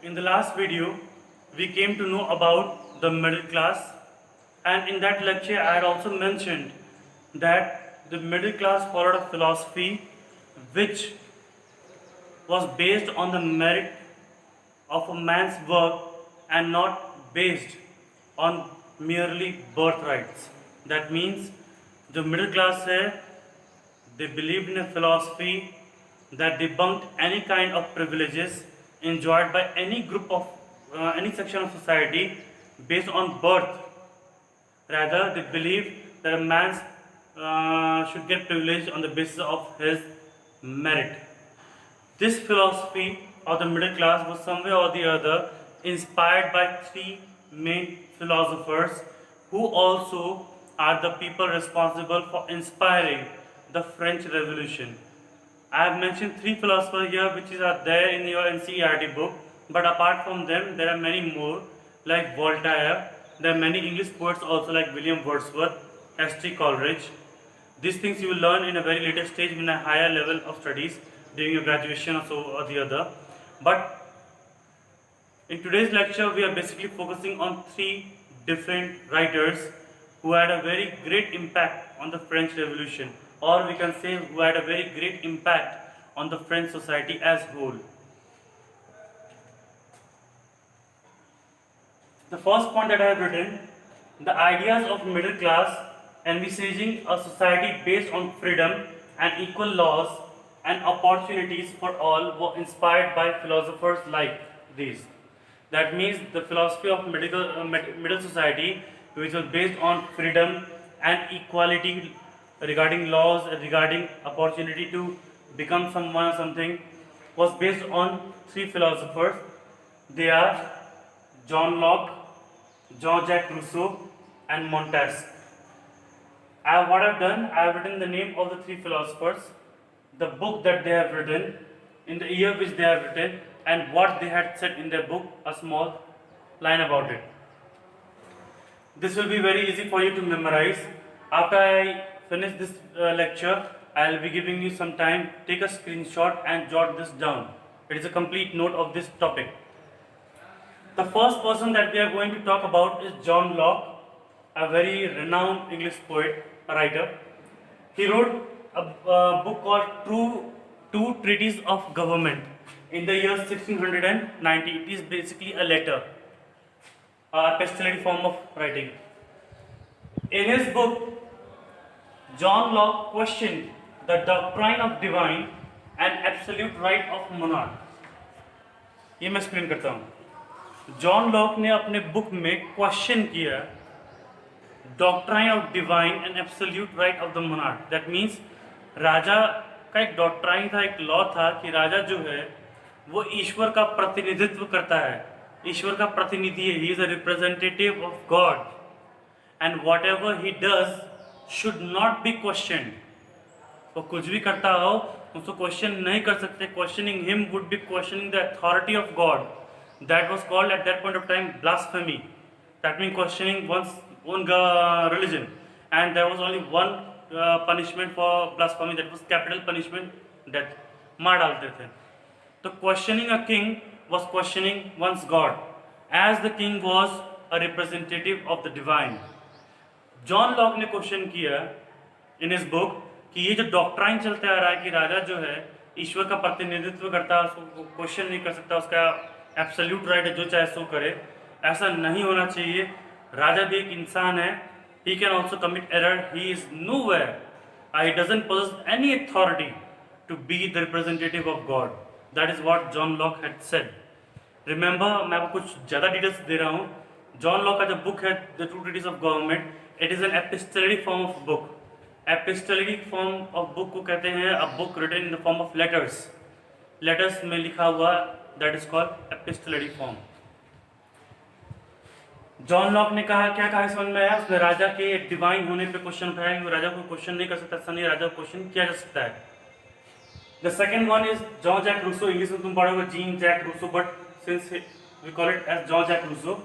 In the last video, we came to know about the middle class, and in that lecture, I had also mentioned that the middle class followed a philosophy which was based on the merit of a man's work and not based on merely birthrights. That means the middle class hai, they believed in a philosophy that debunked any kind of privileges enjoyed by any group of any section of society based on birth. Rather, they believe that a man should get privilege on the basis of his merit. This philosophy of the middle class was somewhere or the other inspired by three main philosophers who also are the people responsible for inspiring the French Revolution. I have mentioned three philosophers here which are there in your NCERT book, but apart from them, there are many more like Voltaire. There are many English poets also like William Wordsworth, S.T. Coleridge. These things you will learn in a very later stage in a higher level of studies during your graduation or so or the other. But in today's lecture, we are basically focusing on three different writers who had a very great impact on the French Revolution, or we can say who had a very great impact on the French society as whole. The first point that I have written, the ideas of middle class envisaging a society based on freedom and equal laws and opportunities for all were inspired by philosophers like these. That means the philosophy of middle society, which was based on freedom and equality regarding laws and regarding opportunity to become someone or something, was based on three philosophers. They are John Locke, Jean-Jacques Rousseau, and Montesquieu. What I've done, I have written the name of the three philosophers, the book that they have written, in the year which they have written, and what they had said in their book, a small line about it. This will be very easy for you to memorize. After I finish this lecture, I will be giving you some time. Take a screenshot and jot this down. It is a complete note of this topic. The first person that we are going to talk about is John Locke, a very renowned English poet, a writer. He wrote a book called Two Treatises of Government in the year 1690. It is basically a letter, a epistolary form of writing. In his book, John Locke questioned the doctrine of divine and absolute right of monarch. ये मैं explain करता हूँ. John Locke ने अपने book में question किया doctrine of divine and absolute right of the monarch. That means राजा का एक डॉक्ट्राइन था, एक लॉ था कि राजा जो है वो ईश्वर का प्रतिनिधित्व करता है, ईश्वर का प्रतिनिधि है. He is a representative of God and what ever he does should not be question. वो कुछ भी करता हो उसको क्वेश्चन नहीं कर सकते. Questioning him would be questioning the authority of God. That was called at that point of time blasphemy. That means questioning one's own religion. And there was only one punishment for blasphemy, that was capital punishment, death. मार डालते थे. तो questioning a king was questioning one's God, as the king was a representative of the divine. John Locke ने question किया इन इस book कि ये जो डॉक्ट्राइन चलता आ रहा है कि राजा जो है ईश्वर का प्रतिनिधित्व करता है, उसको क्वेश्चन नहीं कर सकता, उसका एब्सोल्यूट राइट है, जो चाहे सो करे, ऐसा नहीं होना चाहिए. राजा भी एक इंसान है. He can also commit error. He is nowhere, he doesn't possess any authority to be the representative of God. That is what John Locke had said. Remember, मैं आपको कुछ ज़्यादा डिटेल्स दे रहा हूँ. जॉन लॉक का जो book है the two treatise of government, it is an epistolary form of book. Epistolary form of book को कहते हैं a book written in the form of letters. Letters में लिखा हुआ, that is called epistolary form. John Locke ने कहा, क्या कहा समझ में आया? उसने राजा के डिवाइन होने पे क्वेश्चन उठाया कि राजा को क्वेश्चन नहीं कर सकता, नहीं राजा को क्वेश्चन किया जा सकता है. The second one is John Jacques Rousseau. English में तुम पढ़ोगे Jean Jacques Rousseau, but since we call it as John Jacques Rousseau.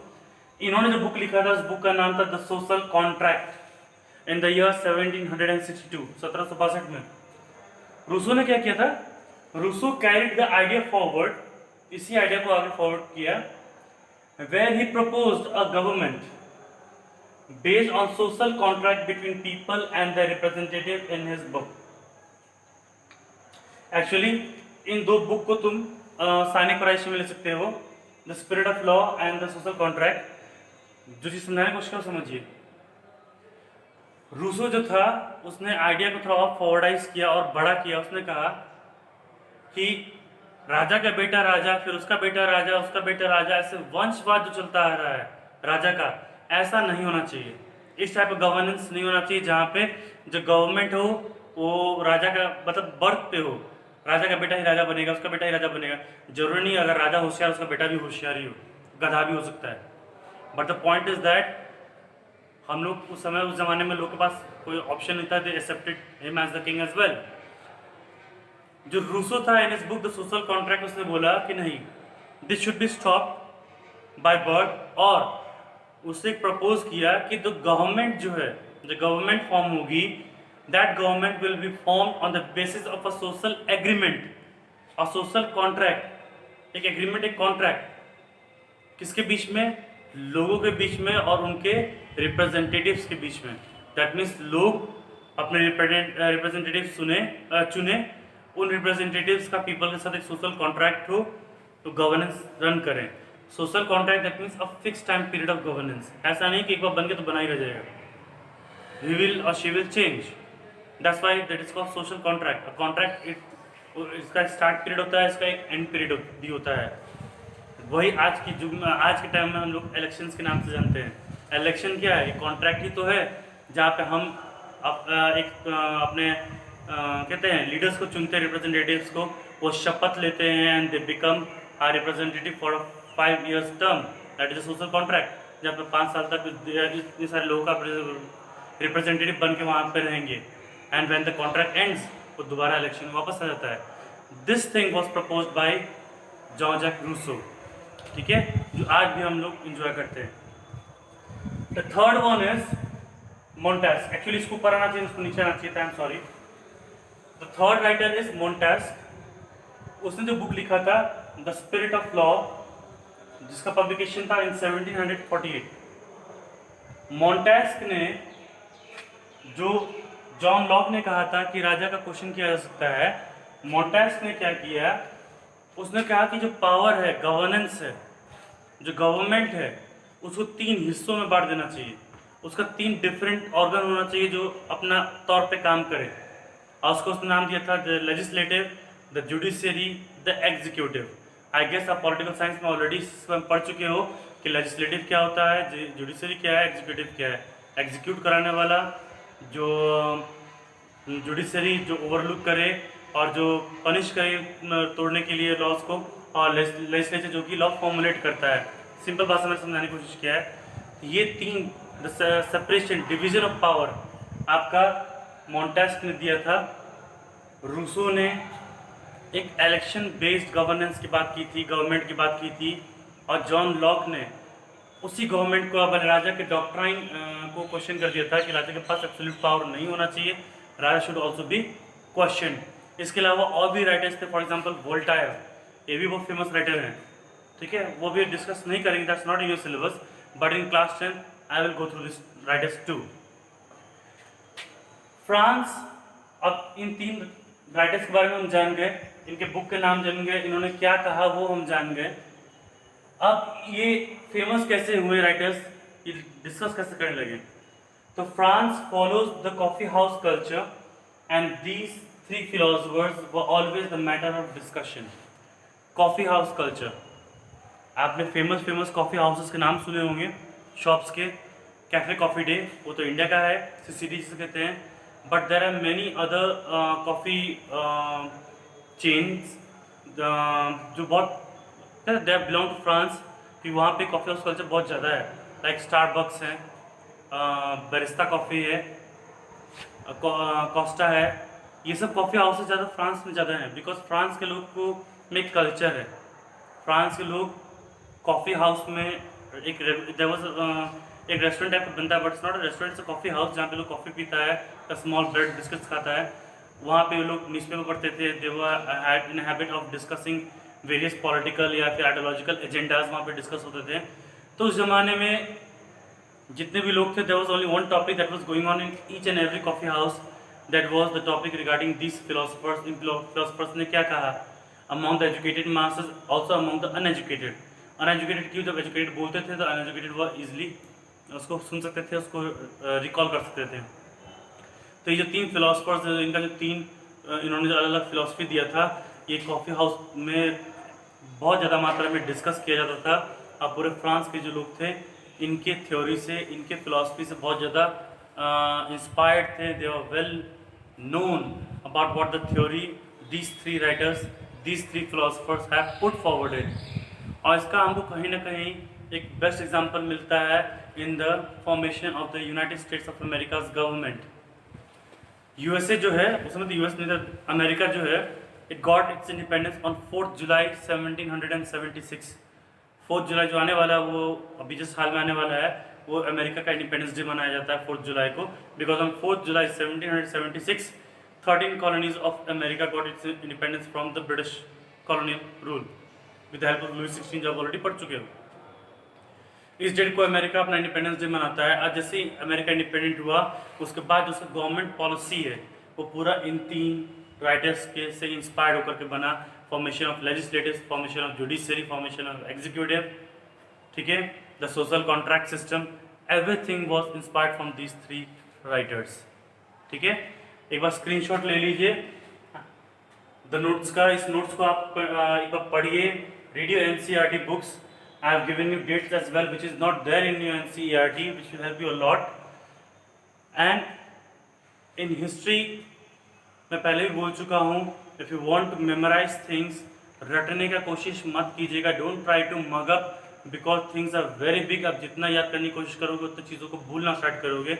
इन्होंने जो बुक लिखा था, उस बुक का नाम था the social contract in the year 1762, 1762 में. रूसो ने क्या किया था? Rousseau carried the idea forward इसी आइडिया को आगे फॉरवर्ड किया, where he proposed a government based on social contract between people and the representative in his book. Actually इन दो बुक को तुम साइनिक प्राइस में ले सकते हो, the spirit of law and the social contract. जो चीज समझाने की कोशिश करो समझिए। रूसो जो था उसने आइडिया को थोड़ा और फॉरवर्डाइज किया और बड़ा किया। उसने कहा कि राजा का बेटा राजा, फिर उसका बेटा राजा, उसका बेटा राजा, ऐसे वंशवाद जो चलता आ रहा है राजा का, ऐसा नहीं होना चाहिए। इस टाइप का गवर्नेंस नहीं होना चाहिए जहाँ पे जो गवर्नमेंट हो वो राजा का मतलब बर्थ पे हो, राजा का बेटा ही राजा बनेगा, उसका बेटा ही राजा बनेगा। जरूरी नहीं अगर राजा होशियार उसका बेटा भी होशियार ही हो, गधा भी हो सकता है। But the point is that हम लोग उस समय उस जमाने में लोग के पास कोई ऑप्शन नहीं था, they accepted him as the king as well. जो रूसो था in his book the social contract, उसने बोला कि नहीं, this should be stop by birth, और उसने प्रपोज किया कि जो गवर्नमेंट जो है, जो गवर्नमेंट फॉर्म होगी, that government will be form on the basis of a social agreement, a social contract. एक एग्रीमेंट, एक कॉन्ट्रैक्ट किसके बीच में? लोगों के बीच में और उनके रिप्रेजेंटेटिव्स के बीच में। दैट मीन्स लोग अपने रिप्रेजेंटेटिव चुने, उन रिप्रेजेंटेटिव्स का पीपल के साथ एक सोशल कॉन्ट्रैक्ट हो तो गवर्नेंस रन करें। Social contract that means a fix time period of governance. ऐसा नहीं कि एक बार बन के तो बना ही रह जाएगा, ही विल और she will change. That's why that is called social contract. A contract इसका स्टार्ट पीरियड होता है, इसका एक एंड पीरियड भी होता है। वही आज की युग में, आज के टाइम में हम लोग इलेक्शंस के नाम से जानते हैं। इलेक्शन क्या है? कॉन्ट्रैक्ट ही तो है, जहाँ पे हम अपने कहते हैं लीडर्स को चुनते हैं, रिप्रेजेंटेटिव्स को, वो शपथ लेते हैं and they become our representative for 5 years term. That is a social contract. जहाँ पे 5 साल तक इतने सारे लोगों का रिप्रेजेंटेटिव बन के वहाँ पे रहेंगे, and when the contract ends वो दोबारा इलेक्शन में वापस आ जाता है। This thing was propose by John Jacques Rousseau, ठीक है, जो आज भी हम लोग इंजॉय करते हैं। The third one is Montesquieu. Actually इसको ऊपर आना चाहिए, इसको नीचे आना चाहिए, I am sorry. The third writer is Montesquieu. उसने जो बुक लिखा था द स्पिरिट ऑफ लॉ, जिसका पब्लिकेशन था इन 1748। मोन्टेस्क ने, जो जॉन लॉक ने कहा था कि राजा का क्वेश्चन किया जा सकता है, मोन्टेस्क ने क्या किया, उसने कहा कि जो पावर है, गवर्नेंस है, जो गवर्नमेंट है, उसको 3 हिस्सों में बांट देना चाहिए। उसका 3 डिफरेंट ऑर्गन होना चाहिए जो अपना तौर पे काम करे, और उसको उसने नाम दिया था the legislative, the judiciary, the executive. I guess आप पॉलिटिकल साइंस में ऑलरेडी पढ़ चुके हो कि लेजिस्लेटिव क्या होता है, जुडिशियरी क्या है, एग्जीक्यूटिव क्या है। एग्जीक्यूट कराने वाला, जो जुडिशरी जो ओवरलुक करे और जो पनिश करे तोड़ने के लिए लॉज को, और लेजिस्लेचर जो कि लॉ फॉर्मुलेट करता है। सिंपल भाषा में समझाने की कोशिश किया है। ये 3 सेपरेशन, डिवीजन ऑफ पावर आपका मोन्टेस्क ने दिया था। रूसो ने एक इलेक्शन बेस्ड गवर्नेंस की बात की थी, गवर्नमेंट की बात की थी, और जॉन लॉक ने उसी गवर्नमेंट को, अब राजा के डॉक्ट्राइन को क्वेश्चन कर दिया था कि राजा के पास एब्सोल्यूट पावर नहीं होना चाहिए, राजा शुड ऑल्सो बी क्वेश्चन। इसके अलावा और भी राइटर्स थे, फॉर एग्जाम्पल वोल्टायर, ये भी बहुत फेमस राइटर हैं, ठीक है, वो भी डिस्कस नहीं करेंगे, that's not in your syllabus, but in class 10 I will go through this writers too. France, अब इन 3 राइटर्स के बारे में हम जान गए, इनके बुक के नाम जान गए, इन्होंने क्या कहा वो हम जान गए। अब ये फेमस कैसे हुए राइटर्स, ये डिस्कस कैसे करने लगे। तो France follows the coffee house culture and these 3 philosophers were always the matter of discussion. Coffee house culture, आपने फेमस कॉफी हाउसेस के नाम सुने होंगे, शॉप्स के। कैफे कॉफी डे वो तो इंडिया का है, सिटी जिसे कहते हैं, but there are many other coffee chains जो बहुत दे बिलोंग टू फ्रांस, कि वहाँ पे कॉफ़ी हाउस कल्चर बहुत ज़्यादा है। लाइक स्टारबक्स है, बैरिस्टा कॉफ़ी है, कोस्टा है, ये सब कॉफ़ी हाउसेस ज़्यादा फ्रांस में ज़्यादा हैं, बिकॉज फ्रांस के लोग को में एक कल्चर है। फ्रांस के लोग कॉफ़ी हाउस में एक रेस्टोरेंट टाइप का बनता है, but it's not a restaurant, it's a coffee house, जहाँ पे लोग कॉफ़ी पीता है, स्मॉल ब्रेड बिस्किट्स खाता है। वहाँ पे लोग न्यूज़पेपर पढ़ते थे, they were in habit of discussing various political या फिर आइडियोलॉजिकल एजेंडाज वहाँ पे डिस्कस होते थे। तो उस ज़माने में जितने भी लोग थे, there was only one topic that was going on in each and every coffee house, that was the topic regarding this philosophers. इन फिलोसफर्स ने क्या कहा among the educated masses, also among the uneducated. Uneducated क्यों, जब educated बोलते थे तो uneducated वो ईजिली उसको सुन सकते थे, उसको रिकॉल कर सकते थे। तो ये जो तीन फिलोसफर्स, इनका जो तीन इन्होंने जो अलग अलग फिलोसफी दिया था, ये कॉफ़ी हाउस में बहुत ज़्यादा मात्रा में डिस्कस किया जाता था। अब पूरे फ्रांस के जो लोग थे, इनके थ्योरी से, इनके फिलोसफी से बहुत ज़्यादा इंस्पायर्ड थे। They were well known about what the theory these three writers, these three philosophers have put forwarded। और इसका हमको कहीं ना कहीं एक बेस्ट एग्जांपल मिलता है in the formation of the United States of America's government. USA जो है, उसमें तो यूएस नहीं था, अमेरिका जो है, it got its independence on 4 जुलाई 1776। 4 जुलाई जो आने वाला है, वो अभी जिस साल में आने वाला है, वो अमेरिका का इंडिपेंडेंस डे मनाया जाता है 4 जुलाई को, because on 4 July 1776 13 colonies of America got its independence from the British colonial rule with the help of Louis XVI, जो आप ऑलरेडी पढ़ चुके हो। इस डेट को अमेरिका अपना इंडिपेंडेंस डे मनाता है। आज जैसे ही अमेरिका इंडिपेंडेंट हुआ, उसके बाद जो उसका गवर्नमेंट पॉलिसी है, वो पूरा इन तीन राइटर्स के से इंस्पायर्ड होकर के बना। Formation of legislative, formation of judiciary, formation of executive, ठीक है, the social contract system, everything was inspired from these three writers. ठीक है, एक बार स्क्रीनशॉट ले लीजिए द नोट्स का। इस नोट्स को आप एक बार पढ़िए, read your NCERT books. I have given you dates as well which is not there in your NCERT, which will help you a lot. And in history मैं पहले भी बोल चुका हूँ, if you want to memorize things, रटने का कोशिश मत कीजिएगा। Don't try to mug up because things are very big. आप जितना याद करने की कोशिश करोगे उतना चीज़ों को भूलना स्टार्ट करोगे।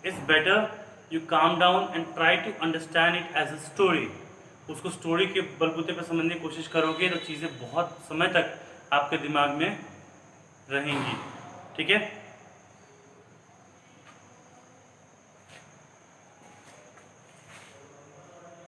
It's better you calm down and try to understand it as a story. उसको स्टोरी के बलबूते पर समझने की कोशिश करोगे तो चीज़ें बहुत समय तक आपके दिमाग में रहेंगी। ठीक है।